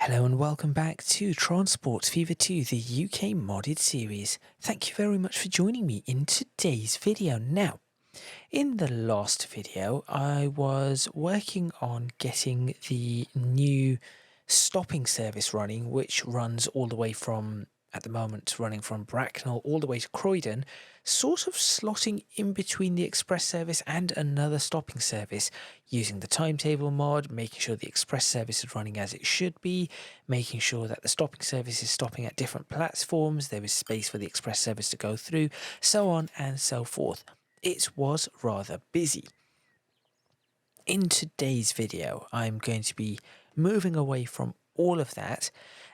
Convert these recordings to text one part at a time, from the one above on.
Hello and welcome back to Transport Fever 2, the UK modded series. Thank you very much for joining me in today's video. Now, in the last video, I was working on getting the new stopping service running, which runs all the way from, at the moment, running from Bracknell all the way to Croydon, sort of slotting in between the express service and another stopping service, using the timetable mod, making sure the express service is running as it should be, making sure that the stopping service is stopping at different platforms, there is space for the express service to go through, so on and so forth. It was rather busy. In today's video, I'm going to be moving away from all of that,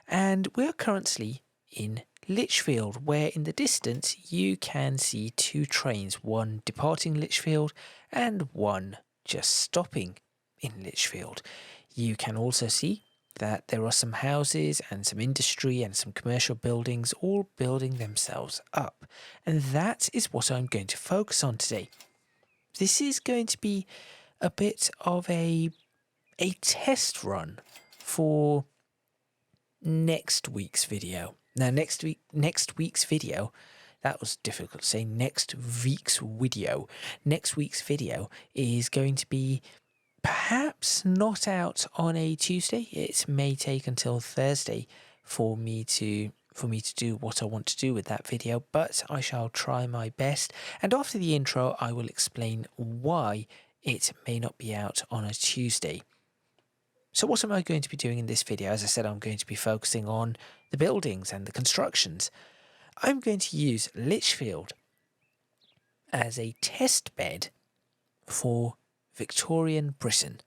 and we're currently in Lichfield, where in the distance you can see two trains, one departing Lichfield and one just stopping in Lichfield. You can also see that there are some houses and some industry and some commercial buildings all building themselves up, and that is what I'm going to focus on today. This is going to be a bit of a test run for next week's video. Now, next week's video, that was difficult to say, next week's video is going to be perhaps not out on a Tuesday. It may take until Thursday for me to do what I want to do with that video, but I shall try my best, and after the intro I will explain why it may not be out on a Tuesday. So what am I going to be doing in this video? As I said, I'm going to be focusing on the buildings and the constructions. I'm going to use Lichfield as a test bed for Victorian Britain.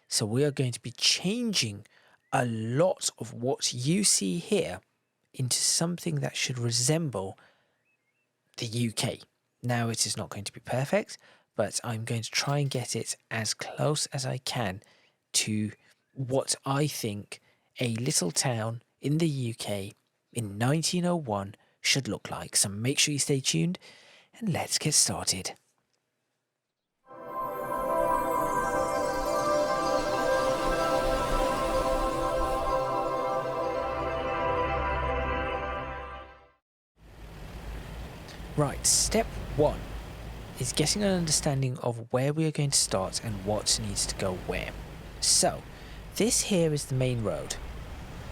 So we are going to be changing a lot of what you see here into something that should resemble the UK. Now, it is not going to be perfect, but I'm going to try and get it as close as I can to what I think a little town in the UK in 1901 should look like. So make sure you stay tuned and let's get started. Right, step one is getting an understanding of where we are going to start and what needs to go where. So, this here is the main road,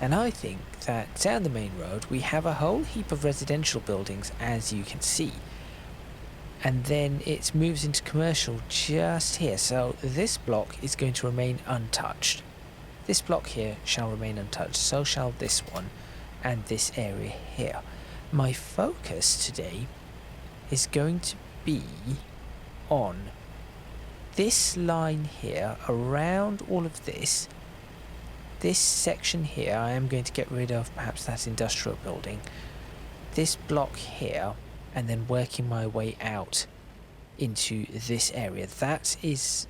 and I think that down the main road we have a whole heap of residential buildings, as you can see, and then it moves into commercial just here. So this block is going to remain untouched. This block here shall remain untouched, so shall this one and this area here. My focus today is going to be on this line here, around all of this section here. I am going to get rid of perhaps that industrial building, this block here, and then working my way out into this area. That is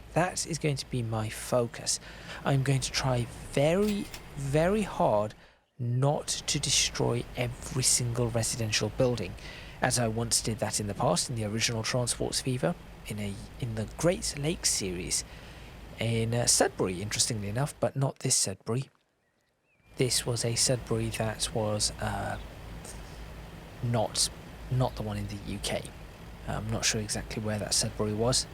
going to be my focus. I'm going to try very, very hard not to destroy every single residential building, as I once did that in the past in the original Transports Fever in the Great Lakes series in Sudbury, interestingly enough, but not this Sudbury. This was a Sudbury that was not the one in the UK. I'm not sure exactly where that Sudbury was.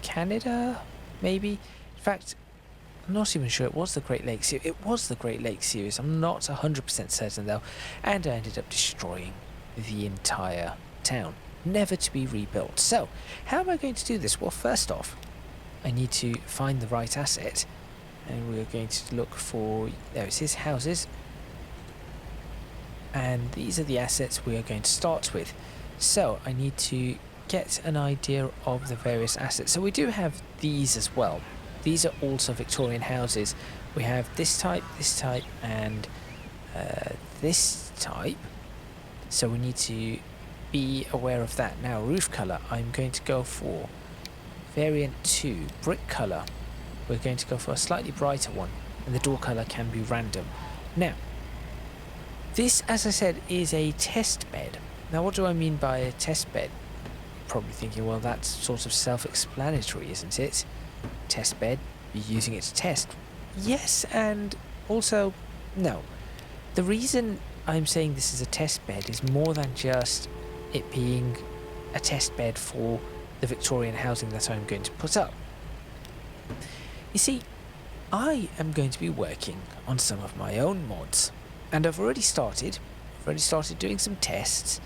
Canada, maybe? In fact, I'm not even sure it was the Great Lakes. It was the Great Lakes series. I'm not 100% certain though, and I ended up destroying the entire town, never to be rebuilt. So, how am I going to do this? Well, first off, I need to find the right asset, and we're going to look for, there it is, houses, and these are the assets we are going to start with. So I need to get an idea of the various assets. So we do have these as well. These are also Victorian houses. We have this type, and this type. So we need to be aware of that. Now, roof colour, I'm going to go for variant 2. Brick colour, we're going to go for a slightly brighter one, and the door colour can be random. Now, this, as I said, is a test bed. Now, what do I mean by a test bed? You're probably thinking, well, that's sort of self-explanatory, isn't it? Test bed, you're using it to test. Yes, and also Now, the reason I'm saying this is a test bed is more than just it being a test bed for the Victorian housing that I'm going to put up. You see, I am going to be working on some of my own mods, and I've already started doing some tests,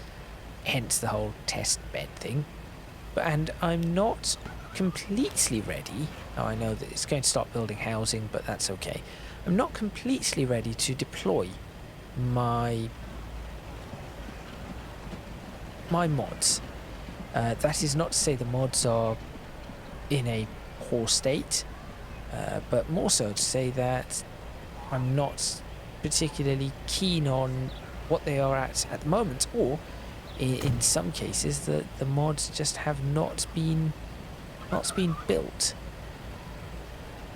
hence the whole test bed thing, and I'm not completely ready. Now I know that it's going to start building housing, but that's okay. I'm not completely ready to deploy my mods. That is not to say the mods are in a poor state, but more so to say that I'm not particularly keen on what they are at the moment, or in some cases the mods just have not been built.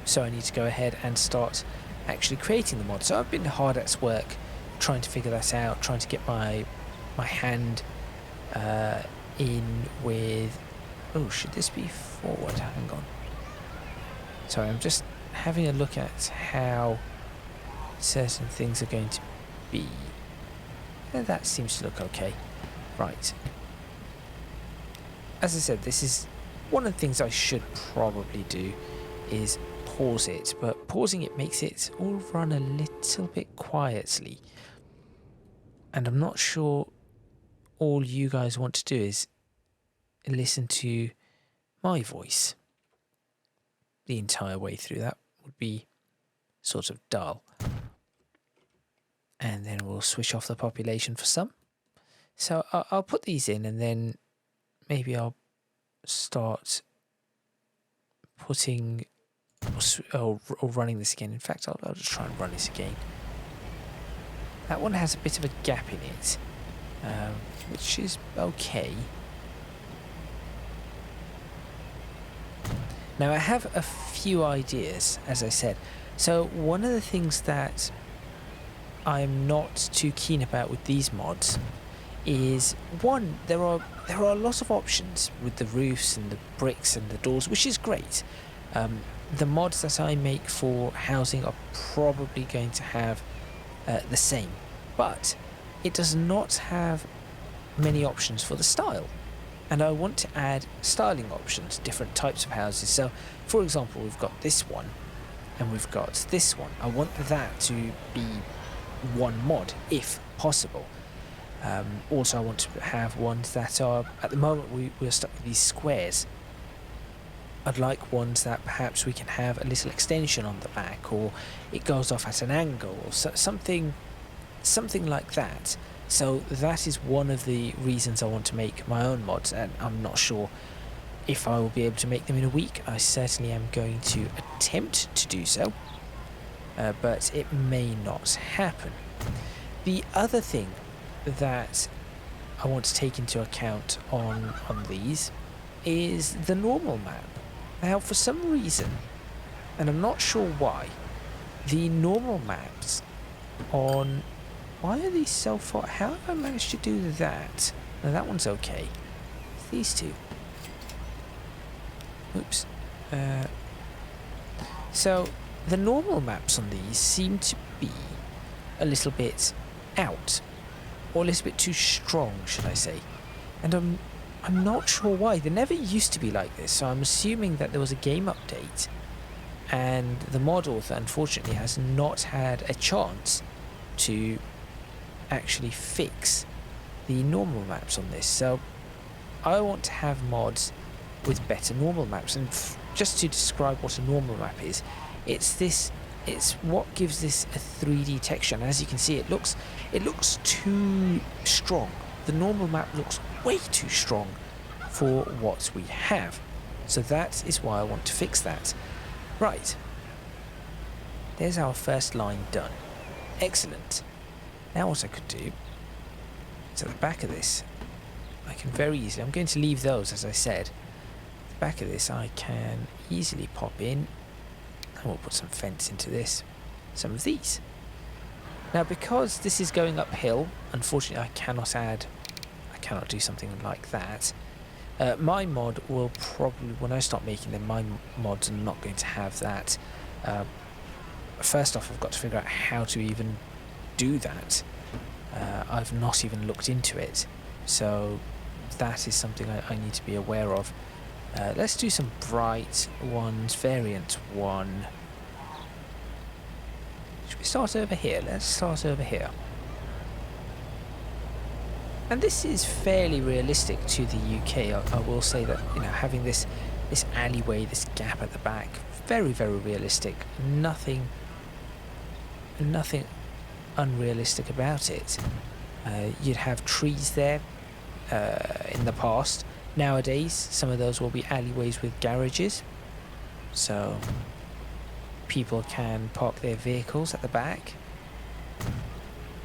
So I need to go ahead and start actually creating the mods. So I've been hard at work trying to figure that out, trying to get my hand in with... Oh, should this be forward? Hang on. Sorry, I'm just having a look at how certain things are going to be. That seems to look okay. Right. As I said, this is one of the things I should probably do, is pause it, but pausing it makes it all run a little bit quietly. And I'm not sure all you guys want to do is listen to my voice the entire way through. That would be sort of dull. And then we'll switch off the population for some. So I'll put these in, and then maybe I'll start putting or running this again. In fact, I'll just try and run this again. That one has a bit of a gap in it, which is okay. Now I have a few ideas, as I said. So one of the things that I'm not too keen about with these mods is, one, there are a lot of options with the roofs and the bricks and the doors, which is great. The mods that I make for housing are probably going to have the same, but it does not have many options for the style, and I want to add styling options, different types of houses. So for example, we've got this one and we've got this one. I want that to be one mod if possible. Also I want to have ones that are, at the moment we're stuck with these squares. I'd like ones that perhaps we can have a little extension on the back, or it goes off at an angle, or something like that. So that is one of the reasons I want to make my own mods, and I'm not sure if I will be able to make them in a week. I certainly am going to attempt to do so, but it may not happen. The other thing that I want to take into account on these is the normal map. Now, for some reason, and I'm not sure why, the normal maps on... Why are these so far? How have I managed to do that? Now, that one's okay. These two. Oops. So, the normal maps on these seem to be a little bit out, or a little bit too strong, should I say. And I'm not sure why. They never used to be like this, so I'm assuming that there was a game update, and the mod author, unfortunately, has not had a chance to actually fix the normal maps on this. So I want to have mods with better normal maps, and just to describe what a normal map is, it's what gives this a 3D texture. And as you can see, it looks too strong. The normal map looks way too strong for what we have. So that is why I want to fix that. Right. There's our first line done. Excellent. Now what I could do is at the back of this, I can very easily, I'm going to leave those as I said. At the back of this I can easily pop in, and we'll put some fence into this, some of these. Now because this is going uphill, unfortunately I cannot do something like that. My mod will probably, when I start making them, my mods are not going to have that first off, I've got to figure out how to even do that. I've not even looked into it, so that is something I need to be aware of. Let's do some bright ones, variant 1. Should we start over here? Let's start over here. And this is fairly realistic to the UK. I will say that, you know, having this alleyway, this gap at the back, very, very realistic. Nothing unrealistic about it. You'd have trees there in the past. Nowadays, some of those will be alleyways with garages, so people can park their vehicles at the back.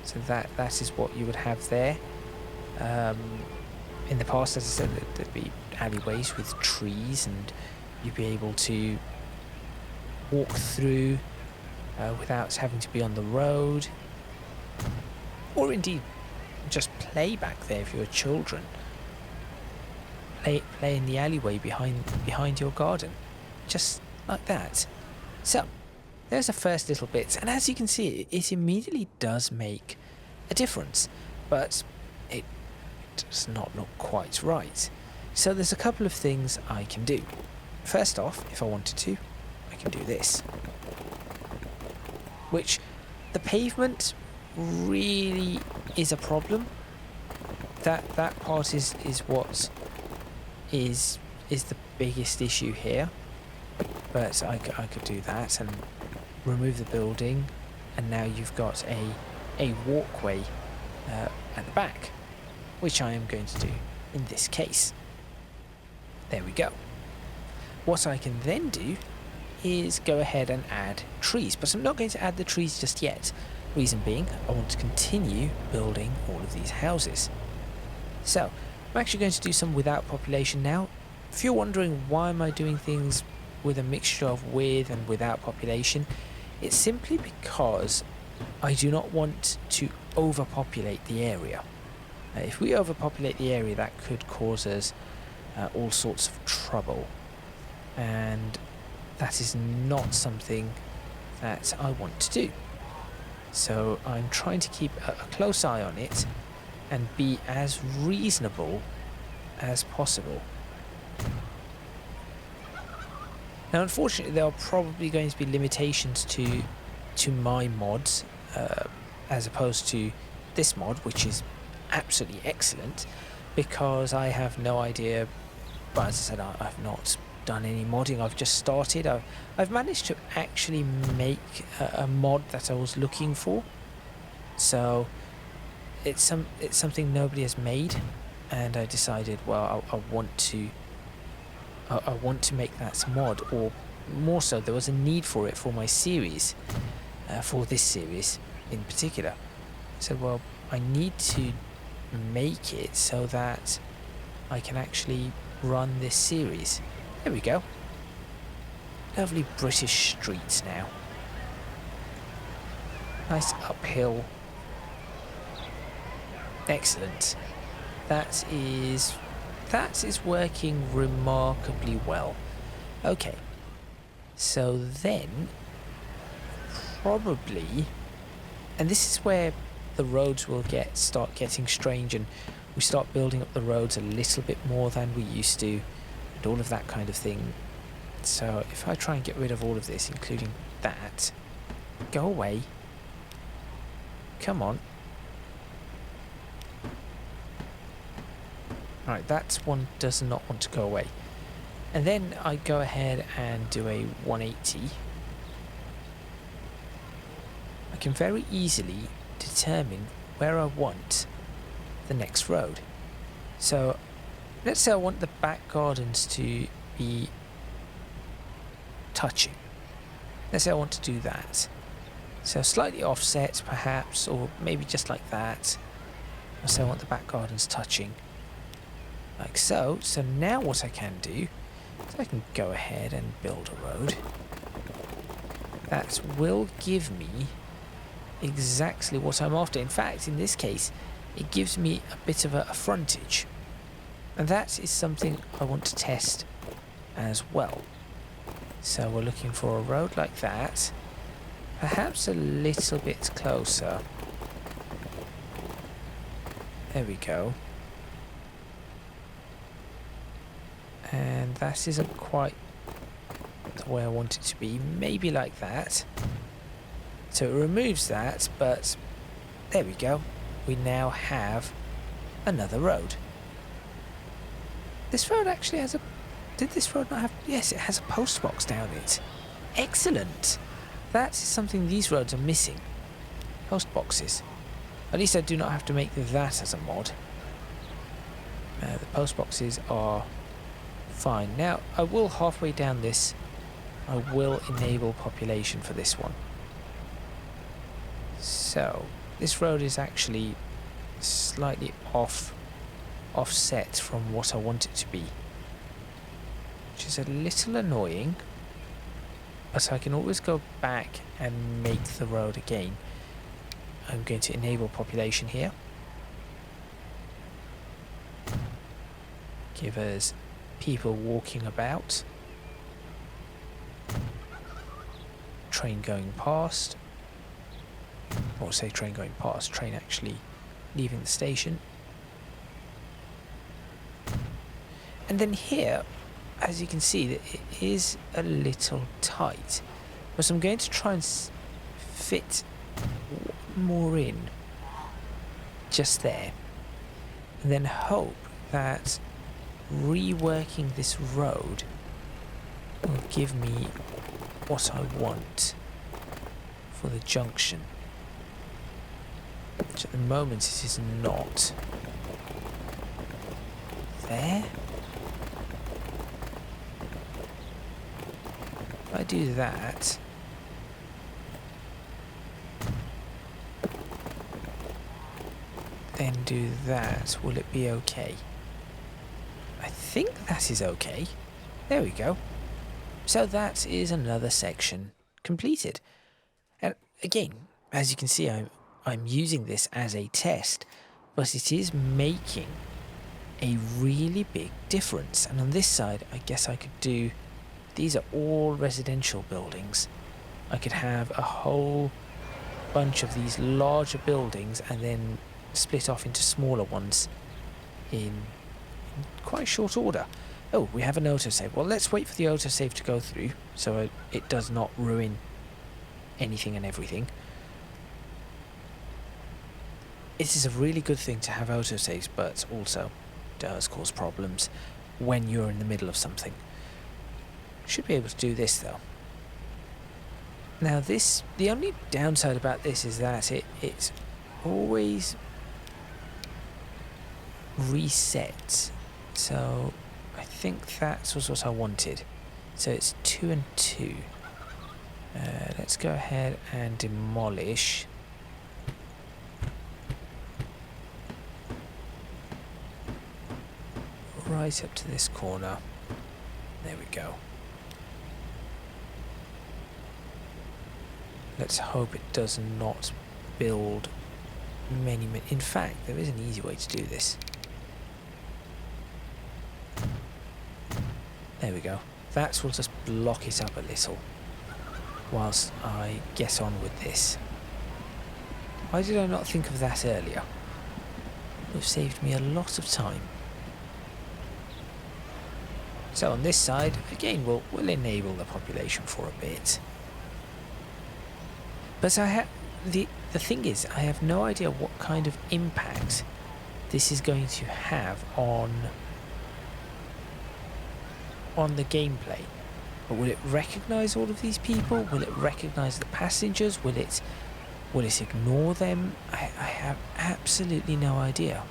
So that is what you would have there. In the past, as I said, there'd be alleyways with trees, and you'd be able to walk through without having to be on the road, or indeed just play back there if you're children. Play in the alleyway behind your garden, just like that. So there's the first little bit, and as you can see, it immediately does make a difference, but it does not look quite right. So there's a couple of things I can do. First off, if I wanted to, I can do this, which the pavement really is a problem. That part is what is the biggest issue here, but I could do that and remove the building, and now you've got a walkway at the back, which I am going to do in this case. There we go. What I can then do is go ahead and add trees, but I'm not going to add the trees just yet. Reason being, I want to continue building all of these houses. So I'm actually going to do some without population now. If you're wondering why am I doing things with a mixture of with and without population, it's simply because I do not want to overpopulate the area. If we overpopulate the area, that could cause us all sorts of trouble, and that is not something that I want to do. So I'm trying to keep a close eye on it and be as reasonable as possible. Now, unfortunately, there are probably going to be limitations to my mods as opposed to this mod, which is absolutely excellent, because I have no idea. But as I said, I've not done any modding. I've just started. I've managed to actually make a mod that I was looking for. So it's something nobody has made, and I decided, well, I want to make that mod, or more so, there was a need for it for my series, for this series in particular. I said, well, I need to make it so that I can actually run this series. There we go. Lovely British streets now. Nice uphill. Excellent. That is working remarkably well. Okay. So then, probably, and this is where the roads will start getting strange, and we start building up the roads a little bit more than we used to, and all of that kind of thing. So if I try and get rid of all of this, including that, go away. Come on. Right, that one does not want to go away. And then I go ahead and do a 180. I can very easily determine where I want the next road. So let's say I want the back gardens to be touching. Let's say I want to do that. So slightly offset perhaps, or maybe just like that. Let's say I want the back gardens touching. Like so. So now what I can do is I can go ahead and build a road that will give me exactly what I'm after. In fact, in this case, it gives me a bit of a frontage. And that is something I want to test as well. So we're looking for a road like that. Perhaps a little bit closer. There we go. And that isn't quite the way I want it to be. Maybe like that. So it removes that, but there we go. We now have another road. This road actually has a... Did this road not have... Yes, it has a post box down it. Excellent! That is something these roads are missing. Post boxes. At least I do not have to make that as a mod. The post boxes are fine. Now, I will halfway down this, I will enable population for this one. So, this road is actually slightly offset from what I want it to be, which is a little annoying, but I can always go back and make the road again. I'm going to enable population here. Give us people walking about. Train going past. Or say train going past, train actually leaving the station. And then here, as you can see, that it is a little tight. But I'm going to try and fit more in just there. And then hope that reworking this road will give me what I want for the junction. Which at the moment it is not. There? If I do that, then do that, will it be okay? I think that is okay. There we go. So that is another section completed. And again, as you can see, I'm using this as a test, but it is making a really big difference. And on this side, I guess I could do, these are all residential buildings. I could have a whole bunch of these larger buildings and then split off into smaller ones in quite short order. Oh, we have an autosave. Well, let's wait for the autosave to go through so it does not ruin anything and everything. It is a really good thing to have autosaves, but also does cause problems when you're in the middle of something. Should be able to do this though. Now this, the only downside about this is that it's always resets. So I think that was what I wanted. So it's 2 and 2. Let's go ahead and demolish. Right up to this corner. There we go. Let's hope it does not build many. In fact, there is an easy way to do this. There we go. That will just block it up a little whilst I get on with this. Why did I not think of that earlier? It would have saved me a lot of time. So on this side, again, we'll enable the population for a bit. But the thing is, I have no idea what kind of impact this is going to have on the gameplay. But will it recognise all of these people? Will it recognise the passengers? Will it ignore them? I have absolutely no idea.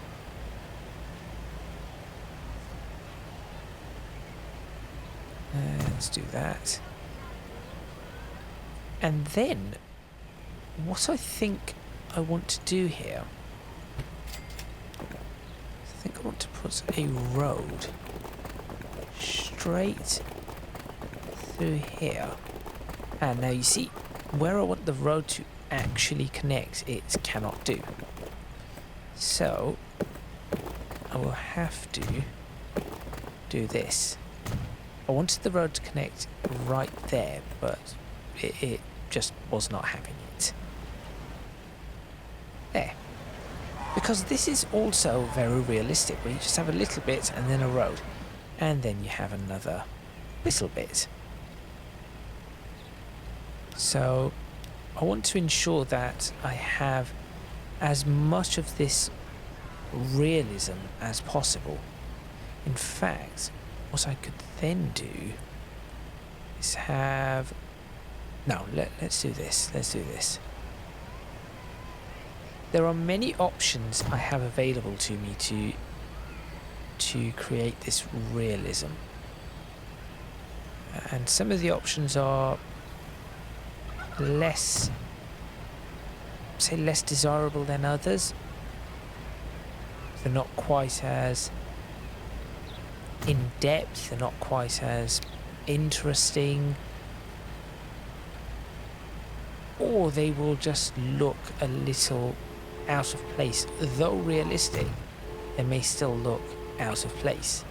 Let's do that. And then, what I think I want to do here, I think I want to put a road straight through here. And now you see, where I want the road to actually connect, it cannot do. So, I will have to do this. I wanted the road to connect right there, but it just was not having it. There. Because this is also very realistic, where you just have a little bit and then a road. And then you have another little bit. So I want to ensure that I have as much of this realism as possible. In fact, what I could then do is have... No, let's do this. Let's do this. There are many options I have available to me to create this realism. And some of the options are less desirable than others. They're not quite as in depth, they're not quite as interesting, or they will just look a little out of place. Though realistic, they may still look out of place.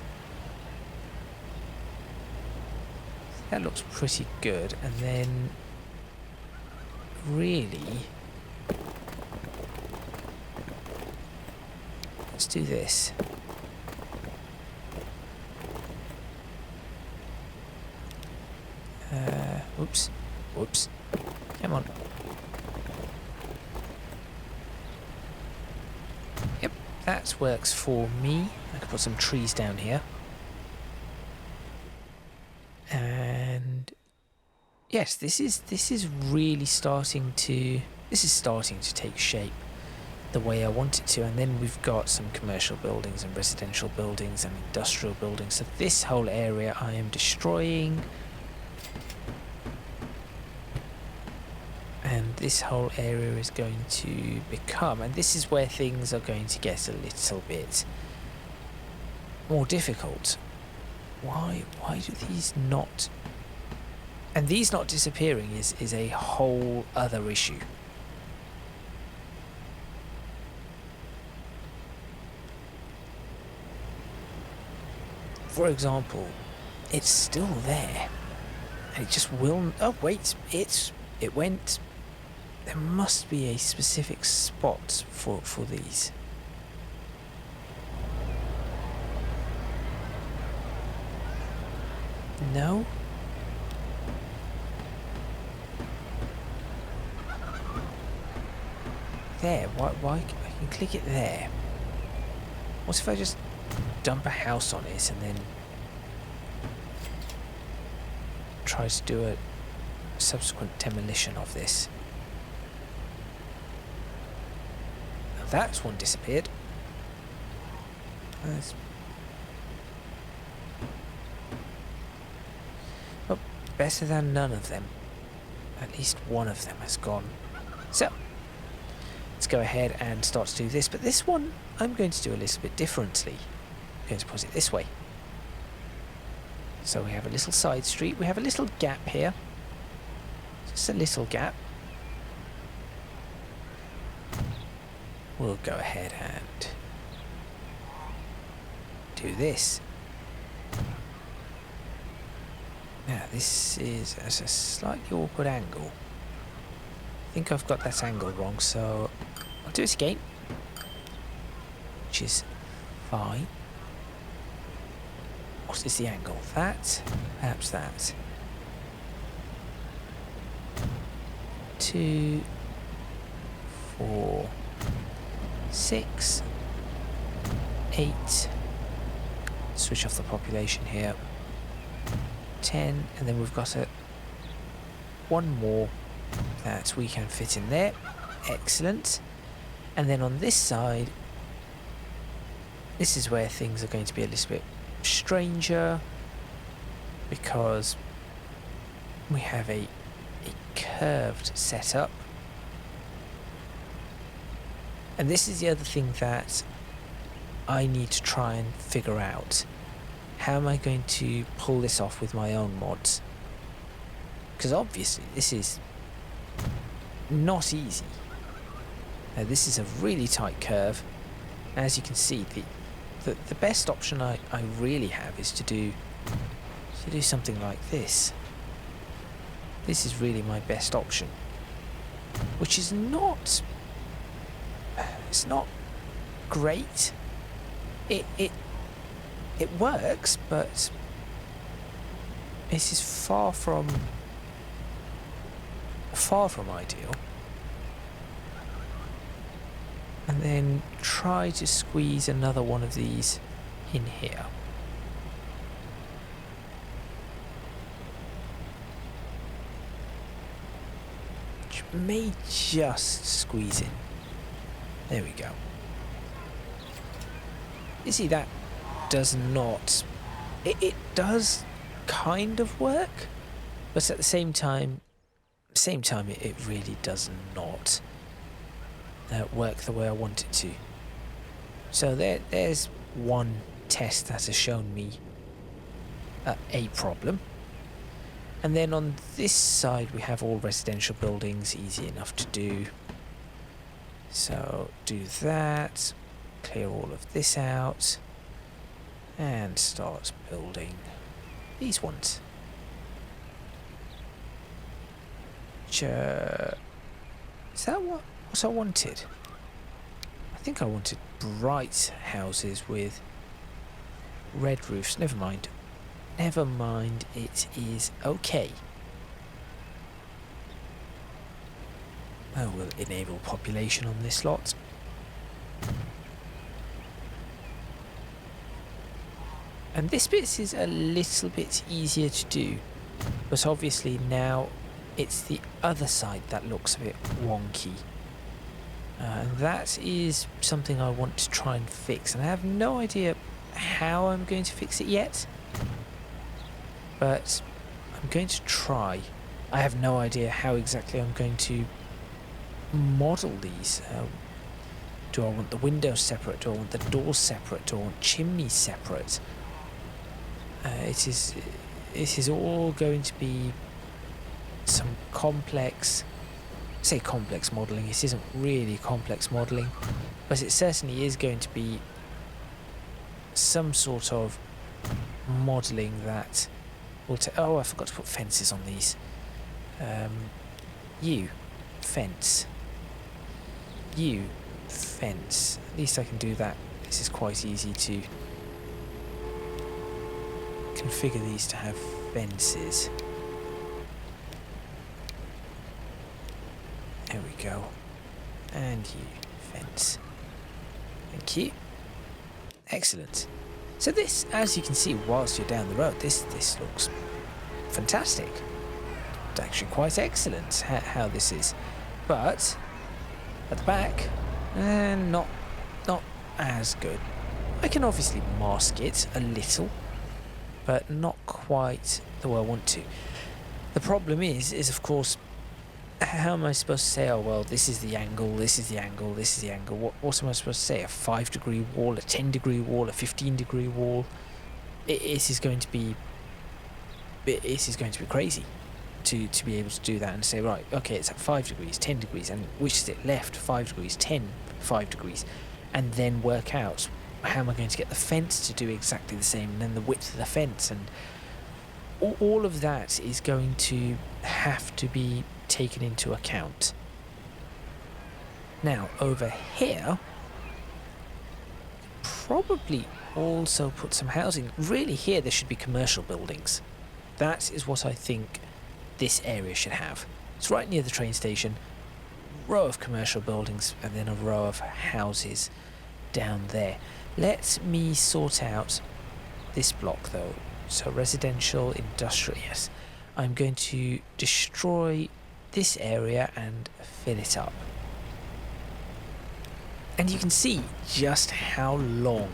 That looks pretty good. And then really, let's do this. Whoops. Come on. Yep, that works for me. I can put some trees down here. And yes, this is really starting to take shape the way I want it to. And then we've got some commercial buildings and residential buildings and industrial buildings. So this whole area I am destroying. And this whole area is going to become, and this is where things are going to get a little bit more difficult. Why do these not... And these not disappearing is a whole other issue. For example, it's still there. And it just will... Oh, wait, it went... There must be a specific spot for these. No? There, why I can click it there. What if I just dump a house on it and then try to do a subsequent demolition of this? That's one disappeared. That's... Well, better than none of them. At least one of them has gone. So, let's go ahead and start to do this. But this one, I'm going to do a little bit differently. I'm going to put it this way. So we have a little side street. We have a little gap here. Just a little gap. We'll go ahead and do this. Now this is at a slightly awkward angle. I think I've got that angle wrong, so I'll do it again. Which is fine. What is the angle? That? Perhaps that. 2, 4, 6, 8, switch off the population here, 10, and then we've got one more that we can fit in there. Excellent. And then on this side, this is where things are going to be a little bit stranger, because we have a curved setup. And this is the other thing that I need to try and figure out. How am I going to pull this off with my own mods? Because obviously this is not easy. Now this is a really tight curve. As you can see, the best option I really have is to do something like this. this is really my best option, which is not, it's not great. It works, but this is far from ideal. And then try to squeeze another one of these in here. Which may just squeeze in. There we go. You see, that does not... It does kind of work, but at the same time it really does not work the way I want it to. So there's one test that has shown me a problem. And then on this side we have all residential buildings, easy enough to do. So do that, clear all of this out, and start building these ones. Is that what I wanted? I think I wanted bright houses with red roofs. Never mind. Never mind, it is okay. I will enable population on this lot. And this bit is a little bit easier to do, but obviously now it's the other side that looks a bit wonky. And that is something I want to try and fix, and I have no idea how I'm going to fix it yet, but I'm going to try. I have no idea how exactly I'm going to model these. Do I want the windows separate? Do I want the doors separate? Do I want chimneys separate? It is all going to be some complex, say complex modelling. It isn't really complex modelling, but it certainly is going to be some sort of modelling that will oh, I forgot to put fences on these. You, fence. You, fence. At least I can do that. This is quite easy to configure these to have fences. There we go. And you, fence. Thank you. Excellent. So this, as you can see whilst you're down the road, this looks fantastic. It's actually quite excellent how this is. But at the back, not as good. I can obviously mask it a little, but not quite the way I want to. The problem is of course, how am I supposed to say, oh well, this is the angle, this is the angle, this is the angle. What am I supposed to say? A 5-degree wall, a 10-degree wall, a 15-degree wall? This is going to be crazy to be able to do that and say, right, okay, it's at 5 degrees, 10 degrees, and which is it? Left 5 degrees, 5 degrees, and then work out how am I going to get the fence to do exactly the same, and then the width of the fence, and all of that is going to have to be taken into account. Now over here, probably also put some housing. Really here there should be commercial buildings. That is what I think this area should have. It's right near the train station, row of commercial buildings and then a row of houses down there. Let me sort out this block though. So residential, industrial, yes. I'm going to destroy this area and fill it up. And you can see just how long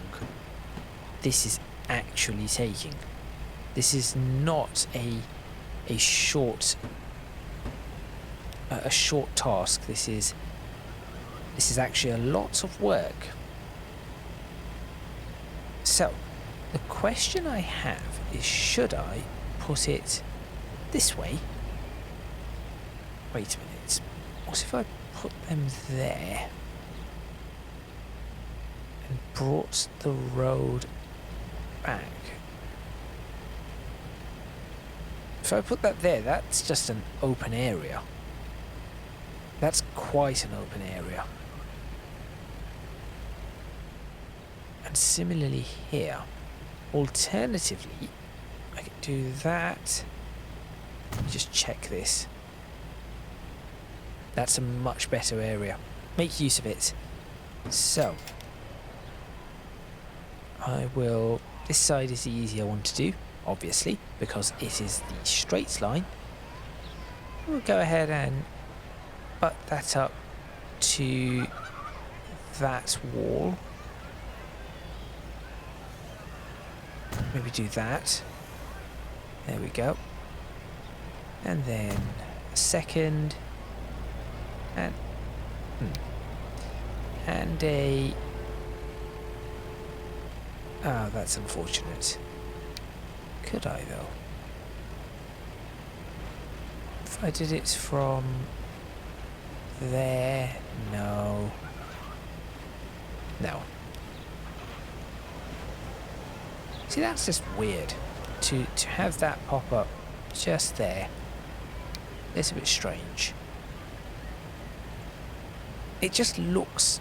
this is actually taking. This is not a short task. This is actually a lot of work. So the question I have is, should I put it this way? Wait a minute. What if I put them there and brought the road back? If I put that there, that's just an open area. That's quite an open area. And similarly here. Alternatively, I could do that. Let me just check this. That's a much better area. Make use of it. So, I will... This side is the easier one to do, obviously, because it is the straight line. We'll go ahead and butt that up to that wall. Maybe do that. There we go. And then a second. And a... Oh, that's unfortunate. Could I, though? If I did it from there... No. No. See, that's just weird. To have that pop up just there. It's a bit strange. It just looks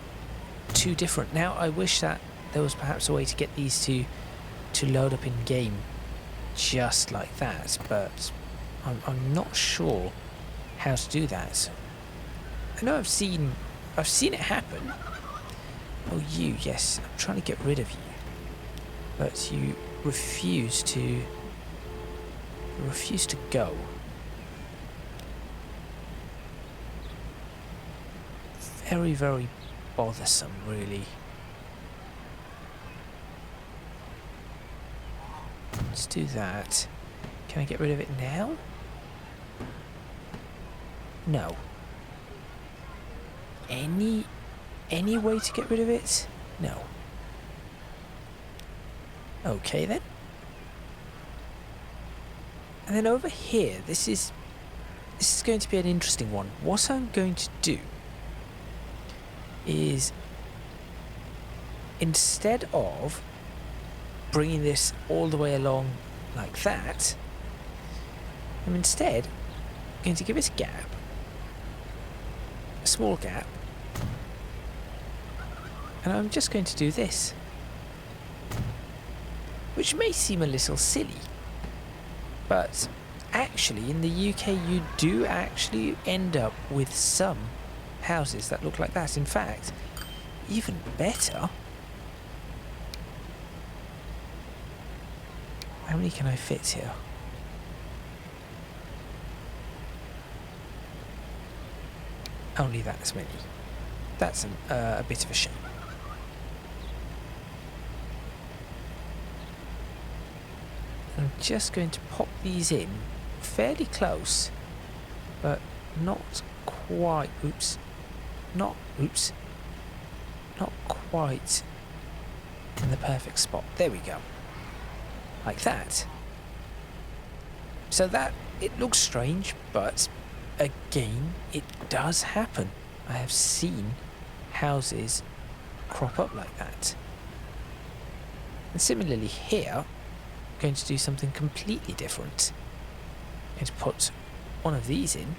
too different. Now, I wish that there was perhaps a way to get these to load up in game just like that, but I'm not sure how to do that. I know I've seen it happen. Oh, you, yes, I'm trying to get rid of you, but you refuse to go. Very, very bothersome, really. Let's do that. Can I get rid of it now? No. Any way to get rid of it? No. Okay then. And then over here, this is going to be an interesting one. What I'm going to do is, instead of bringing this all the way along like that, I'm instead going to give it a gap, a small gap, and I'm just going to do this, which may seem a little silly, but actually in the UK you do actually end up with some houses that look like that. In fact, even better. How many can I fit here? Only that many. That's a bit of a shame. I'm just going to pop these in fairly close, but not quite. Not quite in the perfect spot. There we go. Like that. So that, it looks strange, but again, it does happen. I have seen houses crop up like that. And similarly here, I'm going to do something completely different. I'm going to put one of these in.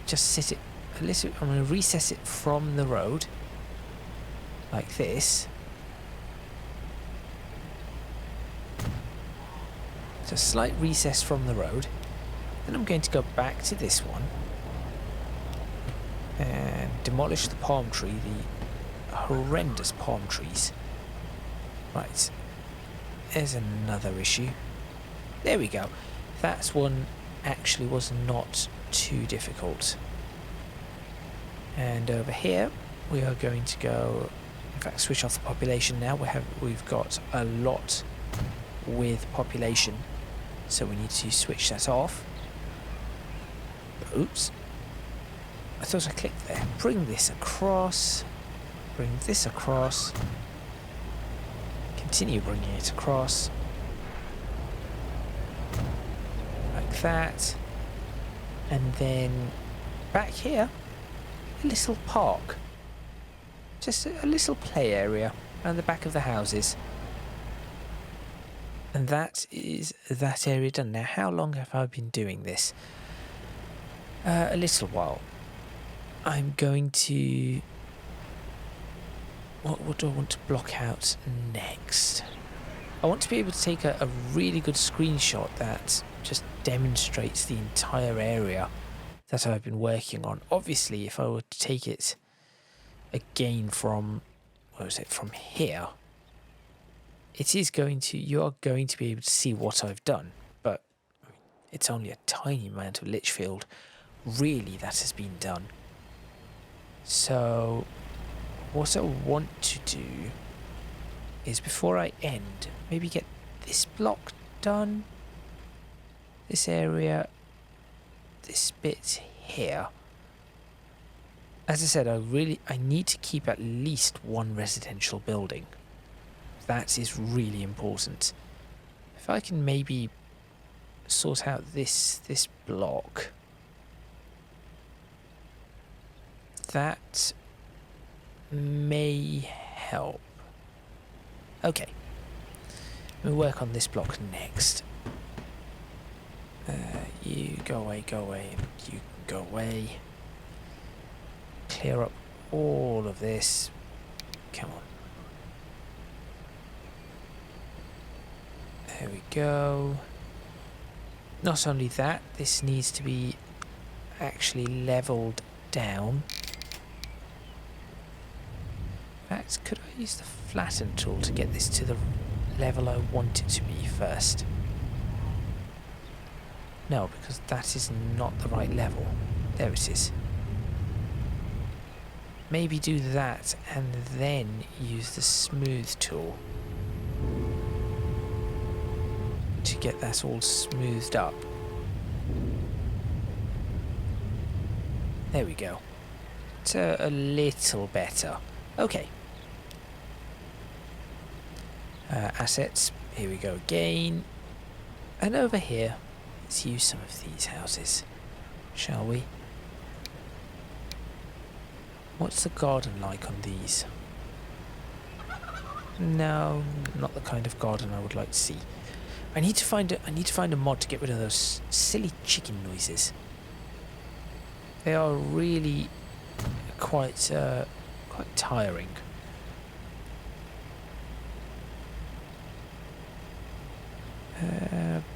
Just sit it a little. I'm going to recess it from the road like this. So a slight recess from the road. Then I'm going to go back to this one and demolish the palm tree, the horrendous palm trees. Right, there's another issue. There we go. That one actually was not too difficult. And over here we are going to go, in fact, switch off the population now. We've got a lot with population, so we need to switch that off. Oops, I thought I clicked there. Bring this across, bring this across, continue bringing it across like that, and then back here a little park, just a little play area around the back of the houses. And that is that area done. Now, how long have I been doing this? A little while. I'm going to... What do I want to block out next? I want to be able to take a really good screenshot that just demonstrates the entire area that I've been working on. Obviously, if I were to take it again from, where was it, from here, it is going to, you are going to be able to see what I've done, but it's only a tiny amount of Litchfield really that has been done. So what I want to do is, before I end, maybe get this block done, this area, this bit here. As I said, I need to keep at least one residential building. That is really important. If I can maybe sort out this block, that may help. Okay, we'll work on this block next. You go away, and you go away. Clear up all of this. Come on. There we go. Not only that, this needs to be actually leveled down. In fact, could I use the flatten tool to get this to the level I want it to be first? No, because that is not the right level. There it is. Maybe do that and then use the smooth tool to get that all smoothed up. There we go. It's a little better. Okay. Assets. Here we go again. And over here, let's use some of these houses, shall we? What's the garden like on these? No, not the kind of garden I would like to see. I need to find a mod to get rid of those silly chicken noises. They are really quite tiring.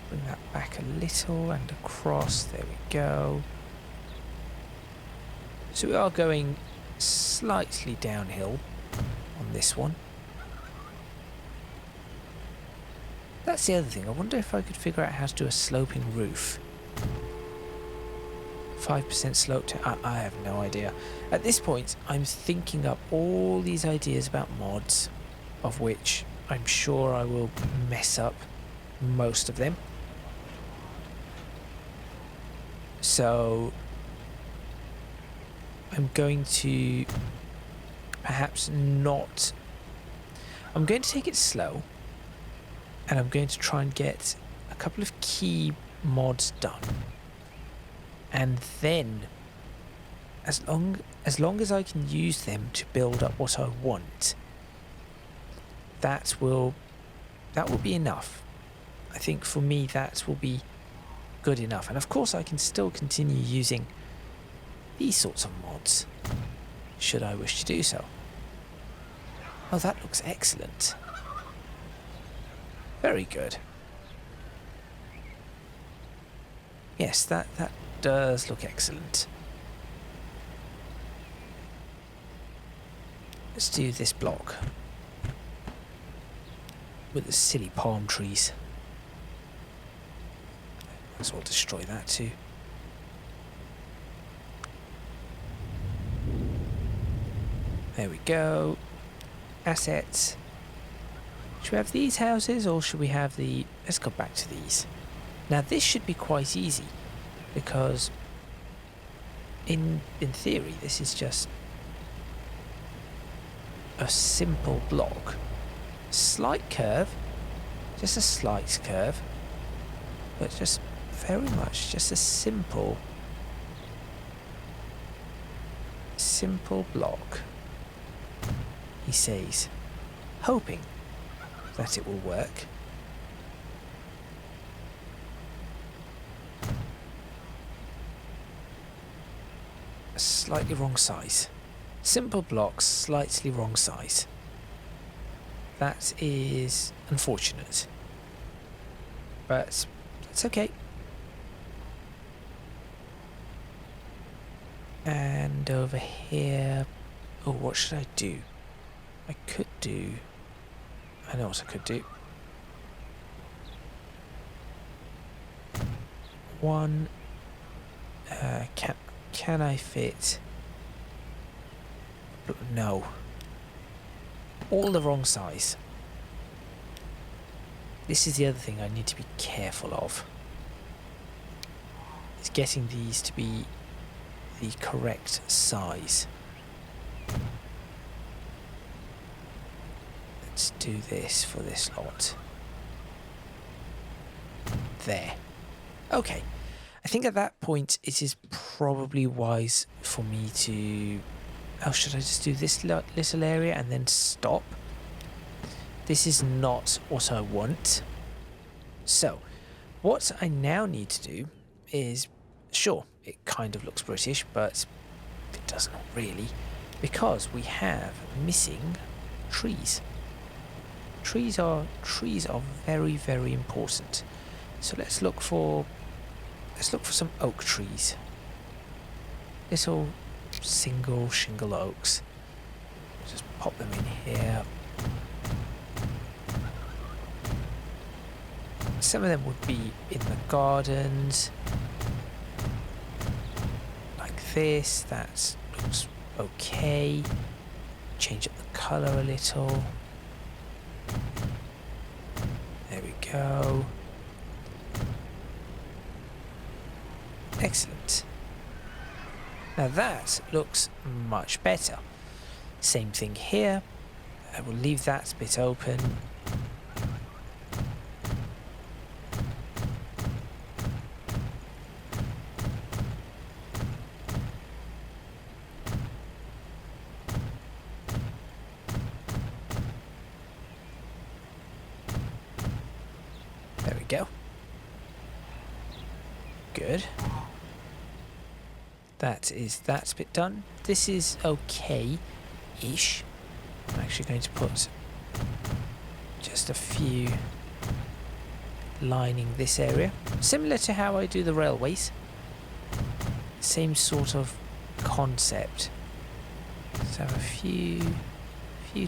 Bring that back a little and across. There we go. So we are going slightly downhill on this one. That's the other thing. I wonder if I could figure out how to do a sloping roof. 5% slope to... I have no idea. At this point, I'm thinking up all these ideas about mods, of which I'm sure I will mess up most of them. So I'm going to perhaps not... I'm going to take it slow, and I'm going to try and get a couple of key mods done. And then, as long as I can use them to build up what I want, that will be enough. I think for me that will be good enough. And of course I can still continue using these sorts of mods, should I wish to do so. Oh, that looks excellent. Very good. Yes, that does look excellent. Let's do this block with the silly palm trees. Might as well destroy that too. There we go. Assets. Should we have these houses, or should we have the... Let's go back to these. Now this should be quite easy, because in theory this is just a simple block. Slight curve, just a slight curve, but just very much just a simple block, he says, hoping that it will work. slightly wrong size. Simple blocks, slightly wrong size. That is unfortunate. But it's okay. And over here... Oh, what should I do? I could do... I know what I could do. One... can I fit... No. All the wrong size. This is the other thing I need to be careful of. Is getting these to be the correct size. Let's do this for this lot. There. Okay. I think at that point it is probably wise for me to... Oh, should I just do this little area and then stop? This is not what I want. So, what I now need to do is... Sure, it kind of looks British, but it doesn't really. Because we have missing trees. Trees are very, very important. So let's look for some oak trees. Little single shingle oaks. Just pop them in here. Some of them would be in the gardens. Like this. That looks okay. Change up the colour a little. There we go. Excellent. Now that looks much better. Same thing here. I will leave that bit open. There we go. Good. That bit done. This is okay-ish. I'm actually going to put just a few lining this area. Similar to how I do the railways. Same sort of concept. Let's have a few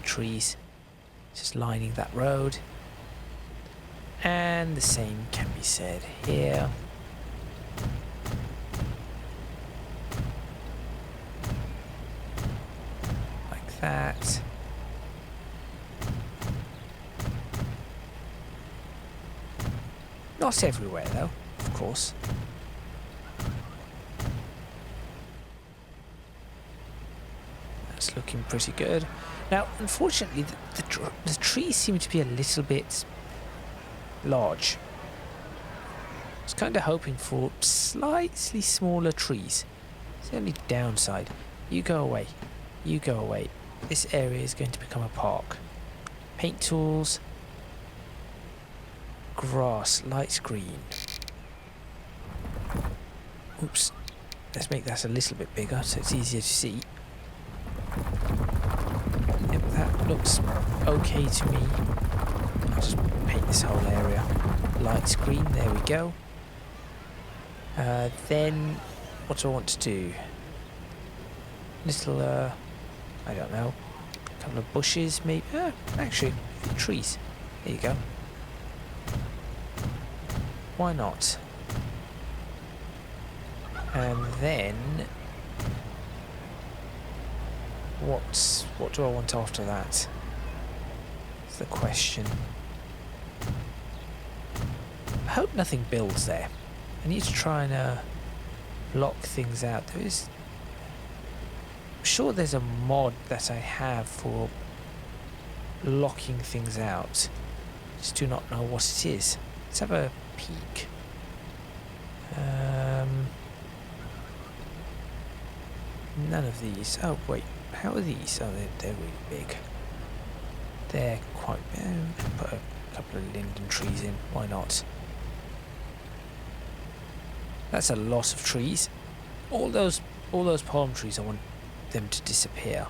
trees just lining that road. And the same can be said here. That. Not everywhere though, of course. That's looking pretty good. Now, unfortunately, the trees seem to be a little bit large. I was kind of hoping for slightly smaller trees. It's the only downside. You go away. You go away. This area is going to become a park. Paint tools. Grass, light green. Oops. Let's make that a little bit bigger so it's easier to see. Yep, that looks okay to me. I'll just paint this whole area light green. There we go. Then, what do I want to do? Little, I don't know, a couple of bushes, maybe. Actually, a few trees. There you go. Why not? And then, what do I want after that? That's the question. I hope nothing builds there. I need to try and block things out. I'm sure there's a mod that I have for locking things out. Just do not know what it is. Let's have a peek. None of these. Oh wait, how are these? Oh, they're really big. They're quite. Put a couple of linden trees in. Why not? That's a lot of trees. All those All those palm trees, I want them to disappear.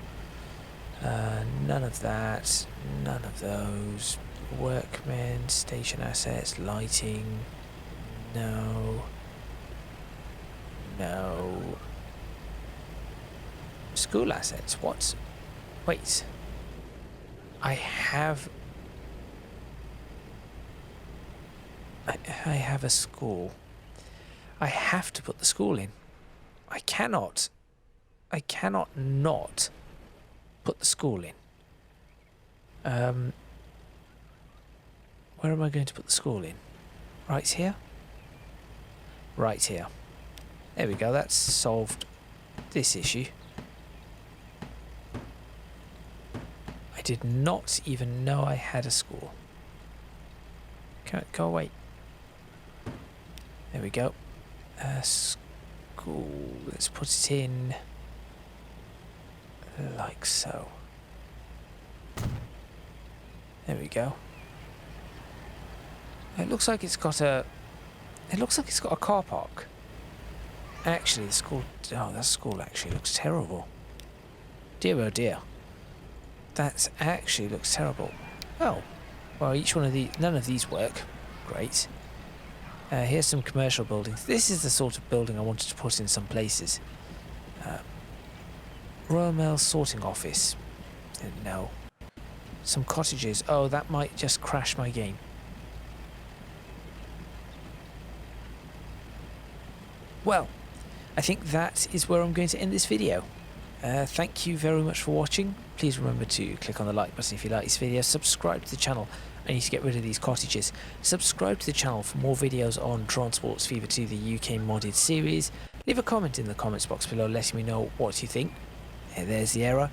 None of that. None of those. Workmen, station assets, lighting. No. No. School assets. What? Wait. I have a school. I have to put the school in. I cannot not put the school in. Where am I going to put the school in? Right here? Right here. There we go, that's solved this issue. I did not even know I had a school. Go away. There we go. School. Let's put it in like so. There we go. It looks like it's got a. It looks like it's got a car park. Actually, the school. Oh, that school actually looks terrible. Dear oh dear. That actually looks terrible. Oh, well, each one of these. None of these work. Great. Here's some commercial buildings. This is the sort of building I wanted to put in some places. Royal Mail sorting office. No. Some cottages. Oh, that might just crash my game. Well, I think that is where I'm going to end this video. Thank you very much for watching. Please remember to click on the like button if you like this video. Subscribe to the channel. I need to get rid of these cottages. Subscribe to the channel for more videos on Transports Fever 2, the UK modded series. Leave a comment in the comments box below letting me know what you think. There's the error.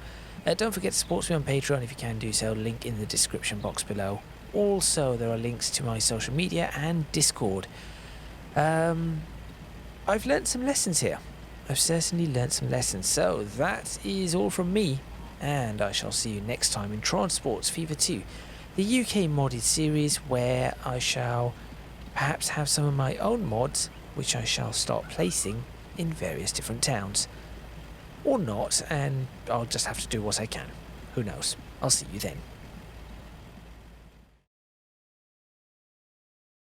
Don't forget to support me on Patreon if you can do so. Link in the description box below. Also, there are links to my social media and Discord. I've learnt some lessons here. I've certainly learnt some lessons. So that is all from me, and I shall see you next time in Transports Fever 2, the UK modded series, where I shall perhaps have some of my own mods, which I shall start placing in various different towns. Or not, and I'll just have to do what I can. Who knows? I'll see you then.